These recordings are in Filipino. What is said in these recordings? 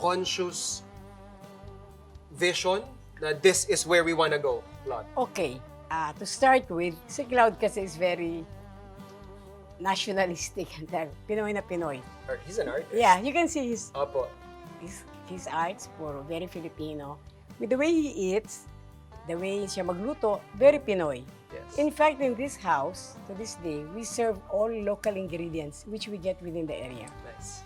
conscious vision na this is where we wanna go, Claud? Okay. To start with, si Claud kasi is very nationalistic. Pinoy na Pinoy. He's an artist. Yeah, you can see Opo. his arts puro very Filipino. With the way he eats, the way siya magluto, very Pinoy. Yes. In fact, in this house, to this day, we serve all local ingredients which we get within the area. Nice.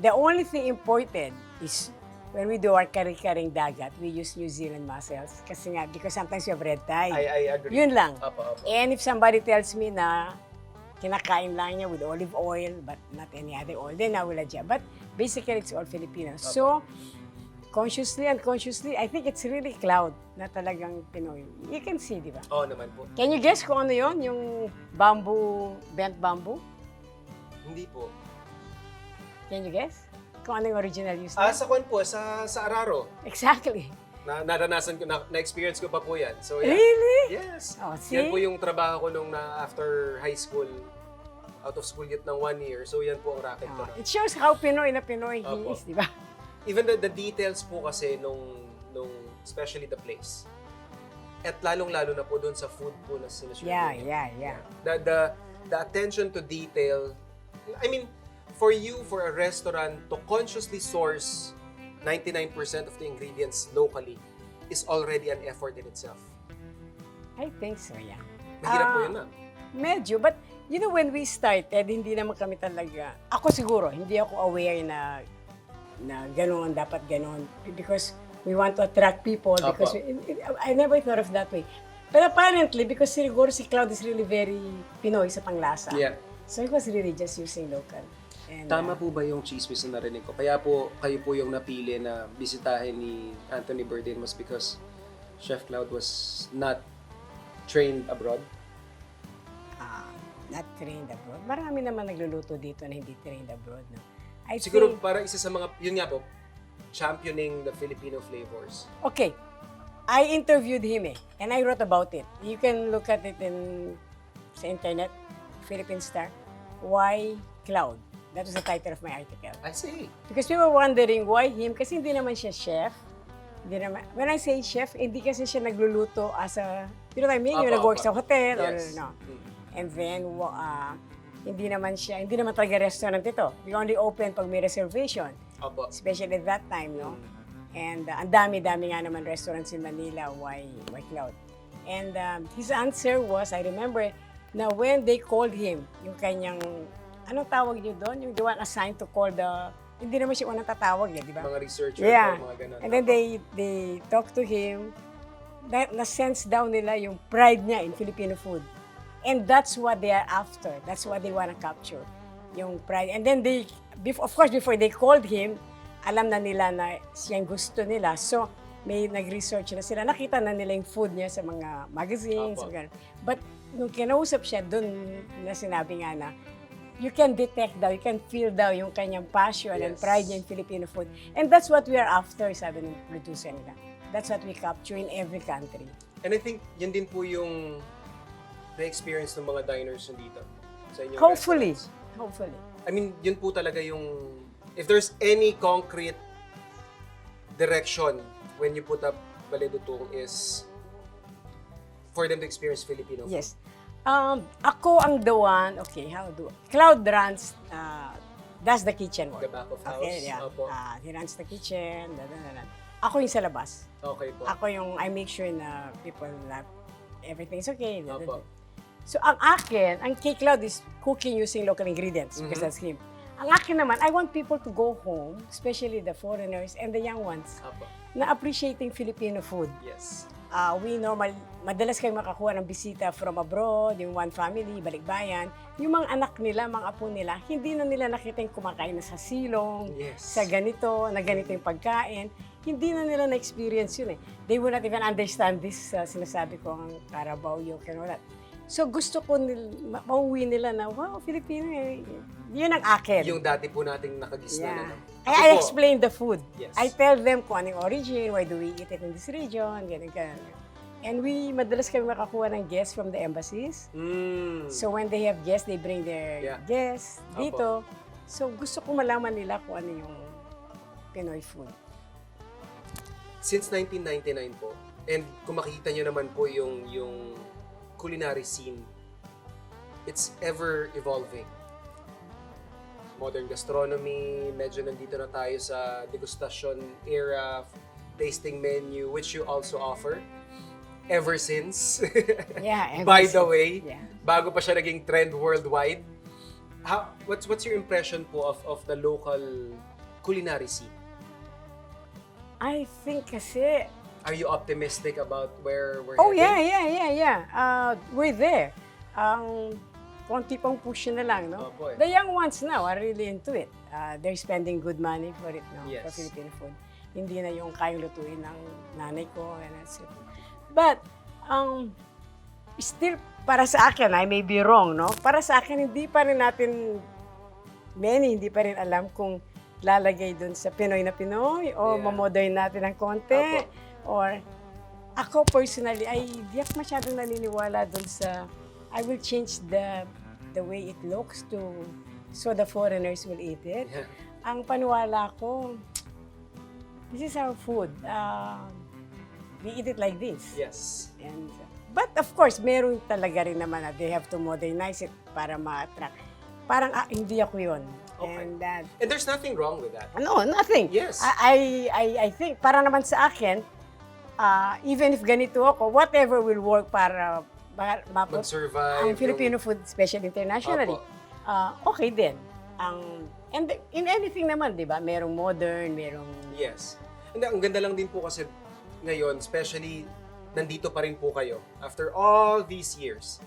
The only thing imported is when we do our kari-karing dagat, we use New Zealand mussels. Kasi nga, because sometimes we have red tide. I agree. Yun lang. Opo. And if somebody tells me na kinakain lang niya with olive oil, but not any other oil, then I will adjust. But basically, it's all Filipino. Okay. So, consciously, unconsciously, I think it's really Claud na talagang Pinoy. You can see, di ba? Oo naman po. Can you guess kung ano yun? Yung bamboo, bent bamboo? Hindi po. Can you guess? Kung ano yung original use niya? Sa kwan po, sa Araro. Exactly. Naranasan ko, na-experience ko pa po yan. So, yeah. Really? Yes. Oh, see? Yan po yung trabaho ko nung after high school, out of school yet ng 1 year. So, yan po ang racket ko. It shows how Pinoy na Pinoy he Opo. is, di ba? Even the details po kasi nung especially the place. At lalong-lalo na po doon sa food po na sinusunod. Yeah. The attention to detail. I mean, for you, for a restaurant to consciously source 99% of the ingredients locally is already an effort in itself. I think so, yeah. Mahirap po yun na. Medyo, but you know, when we started, hindi naman kami talaga, ako siguro, hindi ako aware na gano'n, dapat gano'n. Because we want to attract people. Because I never thought of that way. But apparently, because siguro si Claud is really very Pinoy sa panglasa. Yeah. So it was really just using local. And, Tama po ba yung chismis na narinig ko? Kaya po, kayo po yung napili na bisitahin ni Anthony Bourdain was because Chef Claud was not trained abroad? Not trained abroad. Marami naman nagluluto dito na hindi trained abroad. No? I Siguro think, para isa sa mga, yun nga po, championing the Filipino flavors. okay, I interviewed him and I wrote about it. You can look at it sa internet, Philippine Star. Why Claud? That was the title of my article. I see. Because we were wondering why him, kasi hindi naman siya chef. Hindi naman, when I say chef, hindi kasi siya nagluluto as a, you know what I mean? Yung nag-work sa hotel Yes. or no. And then, hindi naman talaga restaurant ito. We only open pag may reservation. Opo. Especially at that time, no? And ang dami-dami nga naman restaurants in Manila, why Claud? And his answer was, I remember, na when they called him, yung kanyang, anong tawag niyo doon? Yung the one assigned to call hindi naman siya unang tatawag di ba? Mga researcher, Yeah. mga ganun. And then they talked to him, na-sense daw nila yung pride niya in Filipino food. And that's what they are after. That's what they want to capture. Yung pride. And then of course, before they called him, alam na nila na siyang gusto nila. So, may nag-research na sila. Nakita na nila yung food niya sa mga magazines. But nung kinausap siya, dun na sinabi nga na, you can detect daw, you can feel daw yung kanyang passion and pride niya in Filipino food. And that's what we are after, sabi ng producer nila. That's what we capture in every country. And I think yun din po yung na-experience ng mga diners dito sa inyong Hopefully. restaurants. Hopefully. I mean, yun po talaga yung, if there's any concrete direction when you put up Bale Dutung is for them to experience Filipino food. Yes. Ako ang the one, okay, Claud runs, does the kitchen work. The back of house. Okay, yeah. Opo. He runs the kitchen, Ako yung sa labas. Okay po. Ako yung, I make sure na people love everything's okay. Opo. So, ang akin, ang kay Claud is cooking using local ingredients because that's him. Ang akin naman, I want people to go home, especially the foreigners and the young ones, Opo. na appreciating Filipino food. Yes. Madalas kayo makakuha ng bisita from abroad, yung one family, balikbayan. Yung mga anak nila, mga apo nila, hindi na nila nakita yung kumakain na sa silong, sa ganito, na ganito yung pagkain. Hindi na nila na-experience yun They will not even understand this, sinasabi ko, ang Carabao, yolk, and all that. So gusto ko mauwi nila na, wow, Filipino yun ang akin. Yung dati po nating nakagisna na. Kaya I explain the food. Yes. I tell them kung anong origin, why do we eat it in this region, ganyan. And madalas kami makakuha ng guests from the embassies. So when they have guests, they bring their guests dito. So gusto ko malaman nila kung ano yung Pinoy food. Since 1999 po, and kung makikita nyo naman po yung culinary scene, it's ever evolving. Modern gastronomy, medyo nandito na tayo sa degustation era, tasting menu, which you also offer. Ever since. Yeah. By the way, Yeah. bago pa siya naging trend worldwide. What's your impression po of the local culinary scene? I think kasi, Are you optimistic about where we're oh heading? yeah. We're there. Konti pang push na lang, no? Opo eh. The young ones now are really into it. They're spending good money for it, no? Yes. For Filipino food. Hindi na yung kayang lutuin ng nanay ko. And that's it. But, still, para sa akin, I may be wrong, no? Para sa akin, hindi pa rin alam kung lalagay dun sa Pinoy na Pinoy o Yeah. mamodern natin ng konti. Opo. Or, ako personally, ay di ako masyadong naniniwala dun sa, I will change the way it looks so the foreigners will eat it. Yeah. Ang paniwala ko, this is our food. We eat it like this. Yes. But of course, meron talaga rin naman na they have to modernize it para ma-attract. Parang hindi ako yun. Okay. And And there's nothing wrong with that. no, nothing. Yes. I think, para naman sa akin, even if ganito ako, whatever will work para Mag-survive. ang Filipino food, especially internationally, Opo. okay din. And in anything naman, di ba? Merong modern, merong... Yes. And ang ganda lang din po kasi ngayon, especially nandito pa rin po kayo after all these years,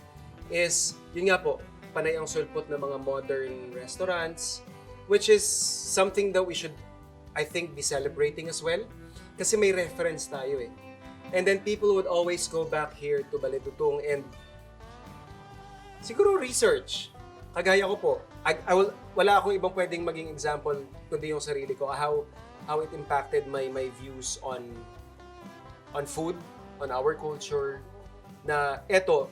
is, yun nga po, panay ang sulpot ng mga modern restaurants, which is something that we should, I think, be celebrating as well. Kasi may reference tayo eh. And then people would always go back here to Bale Dutung and siguro research. Kagaya ko po, wala akong ibang pwedeng maging example kundi yung sarili ko, how it impacted my views on food, on our culture, na eto,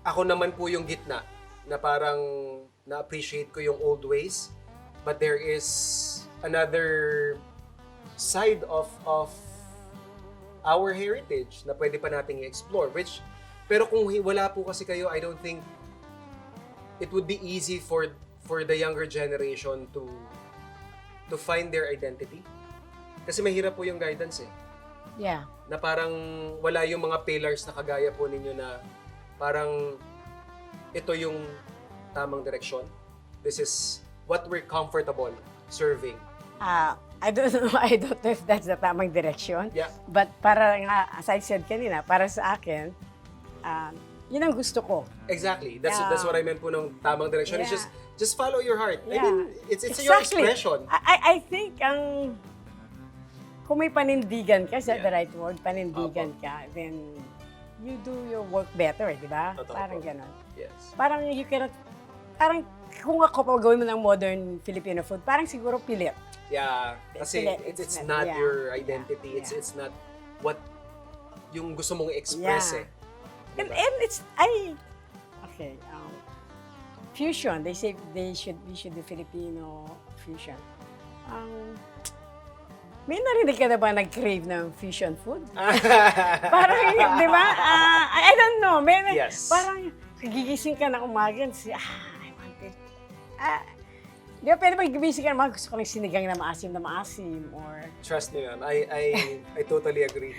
ako naman po yung gitna, na parang na-appreciate ko yung old ways, but there is another side of our heritage na pwede pa nating i-explore, pero kung wala po kasi kayo, I don't think it would be easy for the younger generation to find their identity. Kasi mahirap po yung guidance eh. Yeah. Na parang wala yung mga pillars na kagaya po ninyo na parang ito yung tamang direksyon. This is what we're comfortable serving. I don't know if that's the tamang direction. Yeah. But para nga, as I said kanina, para sa akin, yun ang gusto ko. Exactly. That's what I meant po ng tamang direction. It's Yeah. just follow your heart. I Yeah. mean, it's your expression. I think kung may panindigan ka, is that Yeah. the right word? Panindigan ka, then you do your work better, di ba? Totoo Parang po. ganon. Yes. Parang you cannot, parang kung ako pa gawin mo ng modern Filipino food, parang siguro pilit. Yeah. Kasi Pilit. it's not Yeah. your identity. Yeah. It's not what yung gusto mong express Yeah. eh. And okay, fusion, they say we should do Filipino fusion. May narinig ka na ba nag-crave ng fusion food? Parang, di ba? I don't know. Yes. Parang, gigising ka na umaga, I want it. Di ba, pwede ba gigising ka na gusto ko ng sinigang na maasim, or... Trust me, ma'am. I totally agree.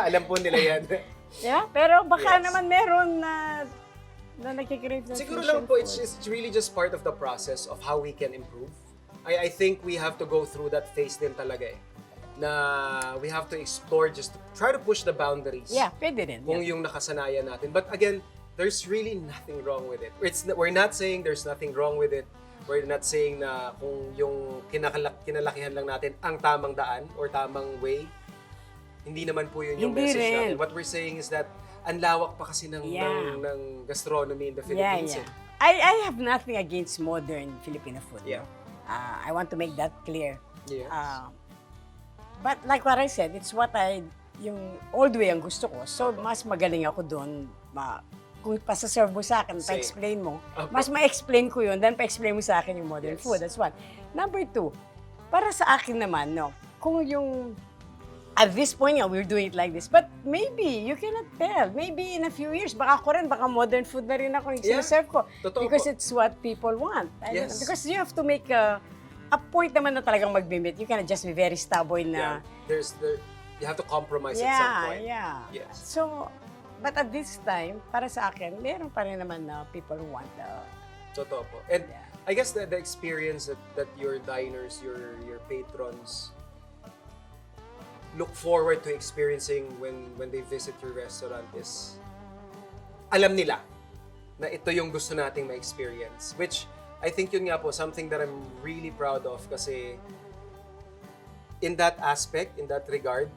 Alam po nila yan. Di ba? Pero baka Yes. naman meron na nagkikrave ng Siguro fusion lang po, food. it's really just part of the process of how we can improve. I think we have to go through that phase din talaga eh. Na we have to explore, just to try to push the boundaries. Yeah, pwede rin. Kung yung nakasanayan natin. But again, there's really nothing wrong with it. We're not saying there's nothing wrong with it. We're not saying na kung yung kinalakihan lang natin ang tamang daan or tamang way. Hindi naman po yun yung Hindi message rin. natin. What we're saying is that ang lawak pa kasi ng gastronomy in the Philippines. Yeah. I have nothing against modern Filipino food. Yeah. I want to make that clear. Yes. But like what I said, it's yung old way ang gusto ko. So, mas magaling ako doon. Kung pasaserve mo sa akin, Same. pa-explain mo, Opo. mas ma-explain ko yun, then pa-explain mo sa akin yung modern Yes. food. That's one. Number two, para sa akin naman, no, kung yung at this point nga, we're doing it like this. But maybe, you cannot tell. Maybe in a few years, baka ako rin, baka modern food na rin ako yung sinaserve ko. Totoo Because po. it's what people want. Yes. Because you have to make a point naman na talagang magbimit. You cannot just be very stubborn na. You have to compromise at some point. Yeah. Yes. So, but at this time, para sa akin, meron pa rin naman na people who want. Totoo po. And I guess the experience that your diners, your patrons look forward to experiencing when they visit your restaurant is alam nila na ito yung gusto nating ma-experience. Which I think yun nga po, something that I'm really proud of kasi in that aspect, in that regard,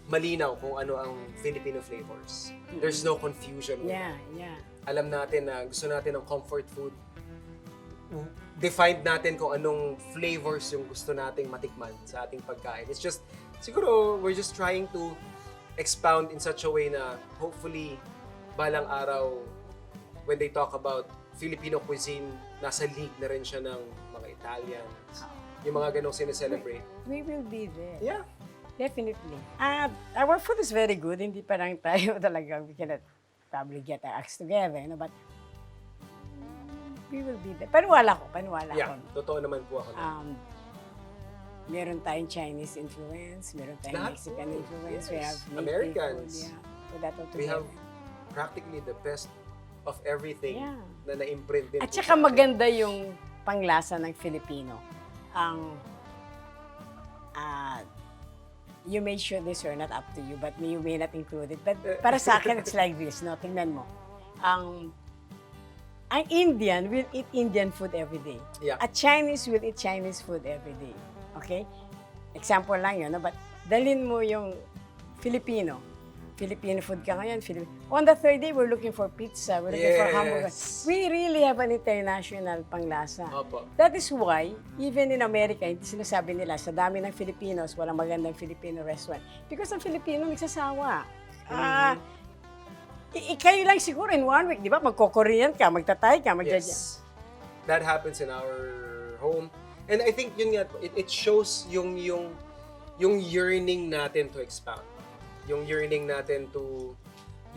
malinaw kung ano ang Filipino flavors. There's no confusion with that. Alam natin na gusto natin ng comfort food. Defined natin kung anong flavors yung gusto nating matikman sa ating pagkain. It's just, siguro, we're just trying to expound in such a way na hopefully, balang araw, when they talk about Filipino cuisine, nasa league na rin siya ng mga Italians. Yung mga ganong sineselebrate. We will be there. Yeah. Definitely. Our food is very good. Hindi pa lang tayo talaga, we cannot probably get our acts together, you know, but we will be there. Paniwala ko. Totoo naman po ako. Meron tayong Chinese influence, meron tayong Mexican influence, we have Americans. Food, so that all We have together. practically the best of everything na na-imprint din. At saka maganda yung panglasa ng Filipino. You may sure this or not up to you, but you may not include it. But para sa akin, it's like this, no? Tingnan mo. Ang Indian will eat Indian food every day. Yeah. A Chinese will eat Chinese food every day. Okay? Example lang yun, no? But dalhin mo yung Filipino food ka ngayon. On the third day, we're looking for pizza, we're looking for hamburger. We really have an international panglasa. Opo. That is why, even in America, hindi sinasabi nila, sa dami ng Filipinos, walang magandang Filipino restaurant. Because ang Filipino nagsasawa. Kayo lang siguro in 1 week, di ba? Magko-Korean ka, magtatay ka, Yes. That happens in our home. And I think yun nga, it shows yung yearning natin to expound. Yung yearning natin to,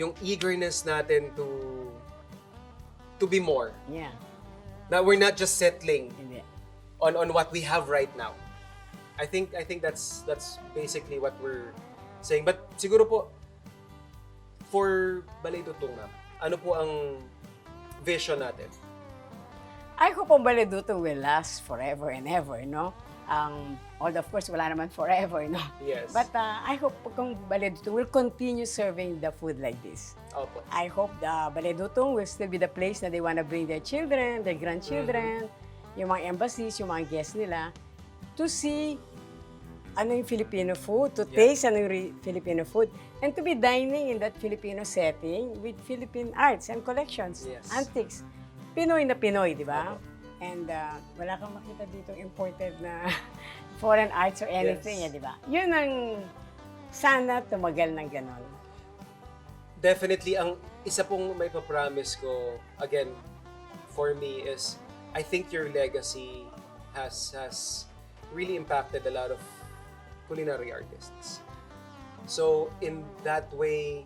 yung eagerness natin to be more. Yeah. That we're not just settling Hindi. on what we have right now. I think that's basically what we're saying. But siguro po, for Bale Dutung na, ano po ang vision natin? I hope ang Bale Dutung will last forever and ever, no? Although of course, wala naman forever, no? Yes. But I hope kung Bale Dutung will continue serving the food like this. Opo. I hope the Bale Dutung will still be the place na they want to bring their children, their grandchildren, yung mga embassies, yung mga guests nila, to see ano yung Filipino food, to taste ano yung Filipino food, and to be dining in that Filipino setting with Philippine arts and collections, antiques. Pinoy na Pinoy, di ba? And wala kang makita dito imported na foreign arts or anything, di ba? Yun ang sana tumagal ng ganon. Definitely, ang isa pong may papromise ko, again, for me is, I think your legacy has really impacted a lot of culinary artists. So, in that way,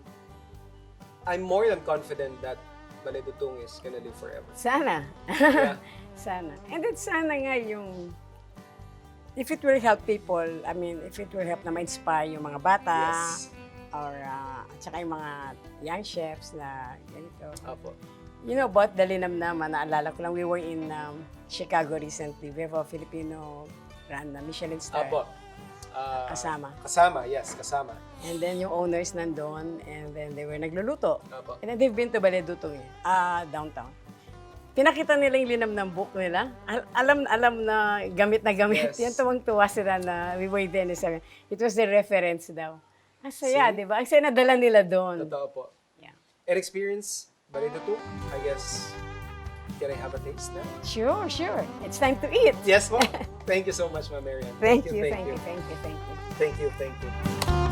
I'm more than confident that Bale Dutung is gonna live forever. Sana. Yeah. Sana. And then sana nga yung, if it will help people, I mean, if it will help na ma-inspire yung mga bata, or at saka yung mga young chefs na ganito. Opo. You know, about the linamnaman, naalala ko lang, we were in Chicago recently. We have a Filipino brand na Michelin star. Opo. Kasama. Kasama. And then yung owners nandun, and then they were nagluluto. Opo. And then they've been to Bale Dutung downtown. Pinakita nila yung linam ng book nila. Alam na gamit. Yan tuwang-tuwa sila na we were there. It was the reference daw. Ang saya, di ba? Ang saya nadala nila doon. Totoo po. Yeah. And experience Bale Dutung, I guess, can I have a taste now? Sure. It's time to eat. Yes, po. Thank you so much, Ma'am Marian. Thank you. Thank you.